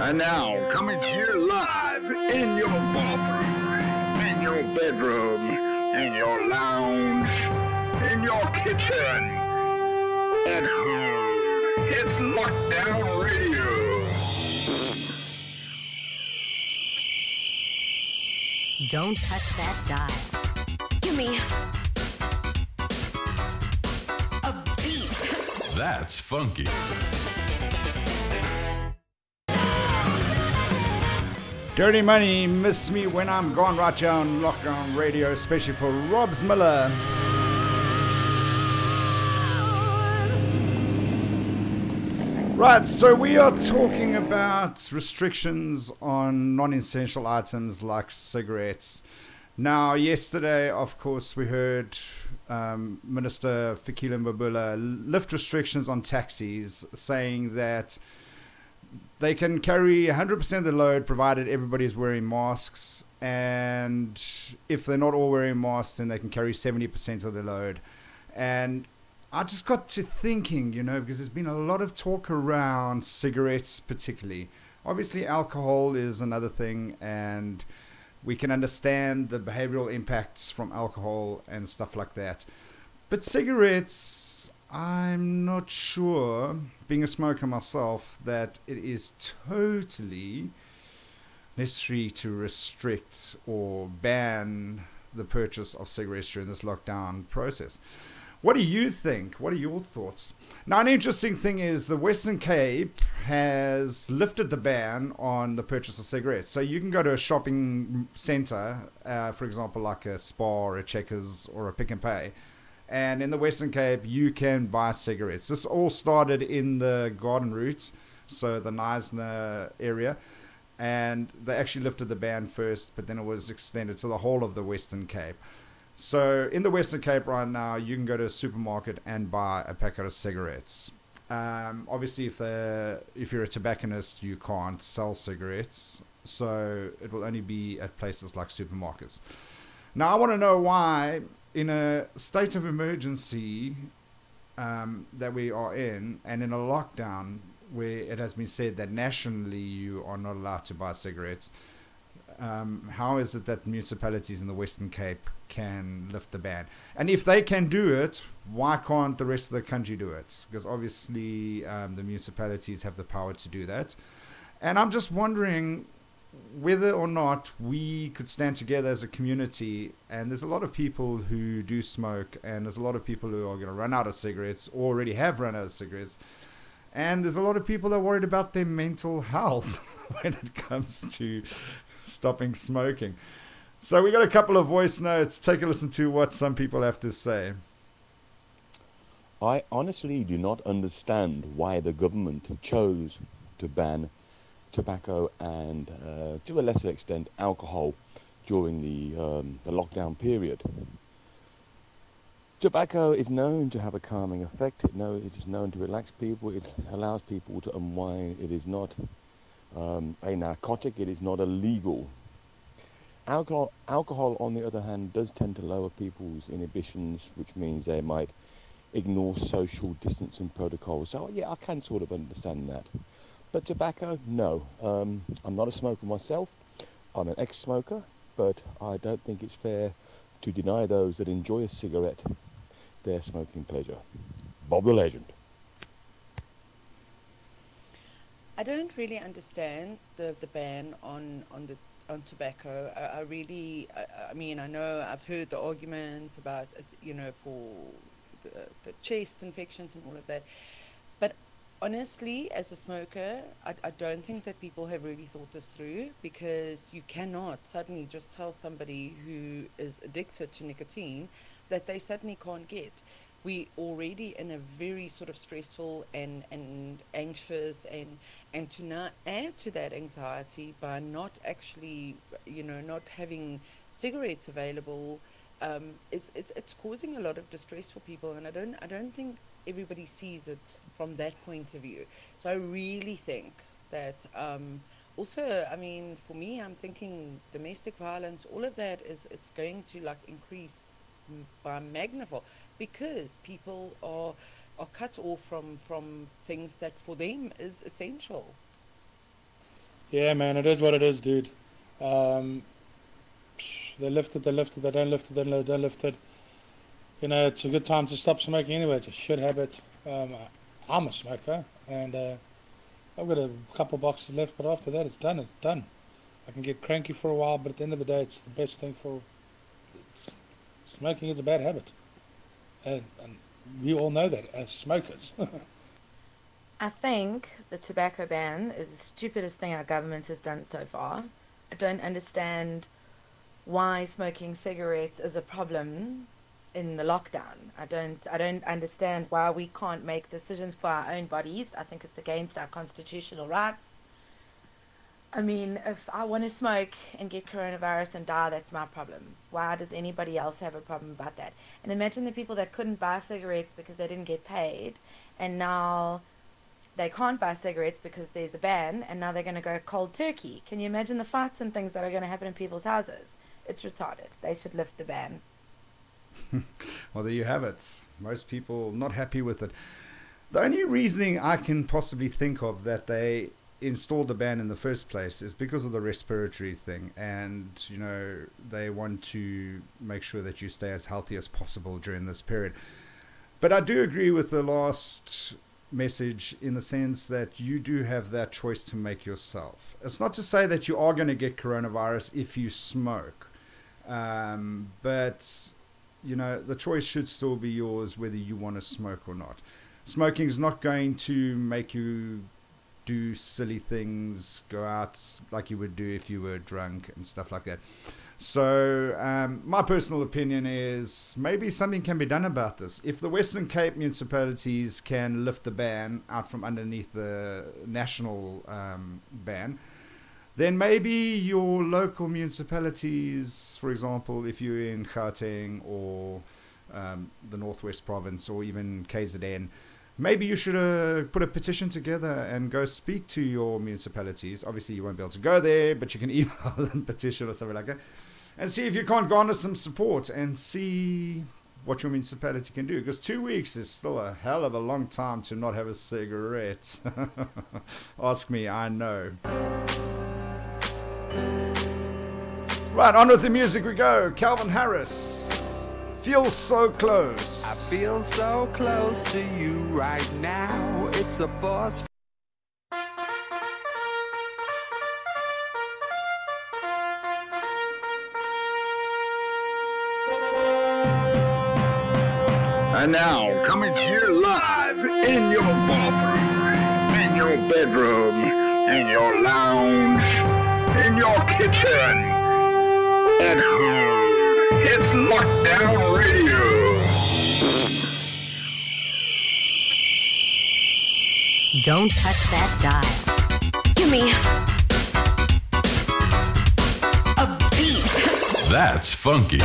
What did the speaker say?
And now, coming to you live in your bathroom, in your bedroom, in your lounge, in your kitchen, at home, it's Lockdown Radio. Don't touch that dial. Give me a beat. That's funky. Dirty Money, Miss Me When I'm Gone, right here on Lockdown Radio, especially for Robs Miller. Right, so we are talking about restrictions on non-essential items like cigarettes. Now, yesterday, of course, we heard Minister Fikile Mbalula lift restrictions on taxis, saying that they can carry 100% of the load provided everybody is wearing masks, and if they're not all wearing masks, then they can carry 70% of the load. And I just got to thinking, because there's been a lot of talk around cigarettes particularly. Obviously, alcohol is another thing, and we can understand the behavioral impacts from alcohol and stuff like that. But cigarettes, I'm not sure, being a smoker myself, that it is totally necessary to restrict or ban the purchase of cigarettes during this lockdown process. What do you think? What are your thoughts? Now, an interesting thing is the Western Cape has lifted the ban on the purchase of cigarettes. So you can go to a shopping centre, for example, like a Spar or a Checkers or a Pick n Pay, and in the Western Cape, you can buy cigarettes. This all started in the Garden Route, so the Knysna area, and they actually lifted the ban first, but then it was extended to the whole of the Western Cape. So in the Western Cape right now, you can go to a supermarket and buy a packet of cigarettes. Obviously, if you're a tobacconist, you can't sell cigarettes, so it will only be at places like supermarkets. Now, I want to know why, in a state of emergency that we are in, and in a lockdown where it has been said that nationally you are not allowed to buy cigarettes, how is it that municipalities in the Western Cape can lift the ban? And if they can do it, why can't the rest of the country do it? Because obviously the municipalities have the power to do that. And I'm just wondering whether or not we could stand together as a community. And there's a lot of people who do smoke, and there's a lot of people who are going to run out of cigarettes, or already have run out of cigarettes. And there's a lot of people that are worried about their mental health when it comes to stopping smoking. So we got a couple of voice notes. Take a listen to what some people have to say. I honestly do not understand why the government chose to ban tobacco and, to a lesser extent, alcohol during the lockdown period. Tobacco is known to have a calming effect. It is known to relax people. It allows people to unwind. It is not a narcotic. It is not illegal. Alcohol, on the other hand, does tend to lower people's inhibitions, which means they might ignore social distancing protocols. So, yeah, I can sort of understand that. But tobacco, no. I'm not a smoker myself. I'm an ex-smoker, but I don't think it's fair to deny those that enjoy a cigarette their smoking pleasure. Bob the Legend. I don't really understand the ban on tobacco. I mean, I know I've heard the arguments about it, for the chest infections and all of that. But honestly, as a smoker, I don't think that people have really thought this through, because you cannot suddenly just tell somebody who is addicted to nicotine that they suddenly can't get. We already in a very sort of stressful and anxious, and to now add to that anxiety by not actually, not having cigarettes available, it's causing a lot of distress for people, and I don't think everybody sees it from that point of view. So I really think that also, I mean, for me, I'm thinking domestic violence, all of that is going to increase by magnified, because people are cut off from things that for them is essential. Yeah, man, it is what it is, dude. They lift it, they lift it, they don't lift it, they don't lift it. You know, it's a good time to stop smoking anyway. It's a shit habit. I'm a smoker, and I've got a couple boxes left, but after that, it's done. It's done. I can get cranky for a while, but at the end of the day, it's the best thing for... Smoking is a bad habit. And we all know that as smokers. I think the tobacco ban is the stupidest thing our government has done so far. I don't understand why smoking cigarettes is a problem in the lockdown. I don't understand why we can't make decisions for our own bodies. I think it's against our constitutional rights. I mean, if I want to smoke and get coronavirus and die, that's my problem. Why does anybody else have a problem about that? And imagine the people that couldn't buy cigarettes because they didn't get paid, and now they can't buy cigarettes because there's a ban, and now they're going to go cold turkey. Can you imagine the fights and things that are going to happen in people's houses? It's retarded. They should lift the ban. Well, there you have it. Most people not happy with it. The only reasoning I can possibly think of that they installed the ban in the first place is because of the respiratory thing, and you know, they want to make sure that you stay as healthy as possible during this period. But I do agree with the last message in the sense that you do have that choice to make yourself. It's not to say that you are going to get coronavirus if you smoke, but you know, the choice should still be yours whether you want to smoke or not. Smoking is not going to make you do silly things, go out like you would do if you were drunk and stuff like that. So my personal opinion is maybe something can be done about this. If the Western Cape municipalities can lift the ban out from underneath the national ban, then maybe your local municipalities, for example, if you're in Gauteng or the Northwest Province or even KZN, maybe you should put a petition together and go speak to your municipalities. Obviously, you won't be able to go there, but you can email them petition or something like that, and see if you can't garner some support and see what your municipality can do. Because 2 weeks is still a hell of a long time to not have a cigarette. Ask me, I know. Right, on with the music we go. Calvin Harris. Feel so close. I feel so close to you right now. It's a force. And now, coming to you live in your bathroom, in your bedroom, in your lounge, in your kitchen, at home. It's Lockdown Radio. Don't touch that dial. Give me a beat. That's funky.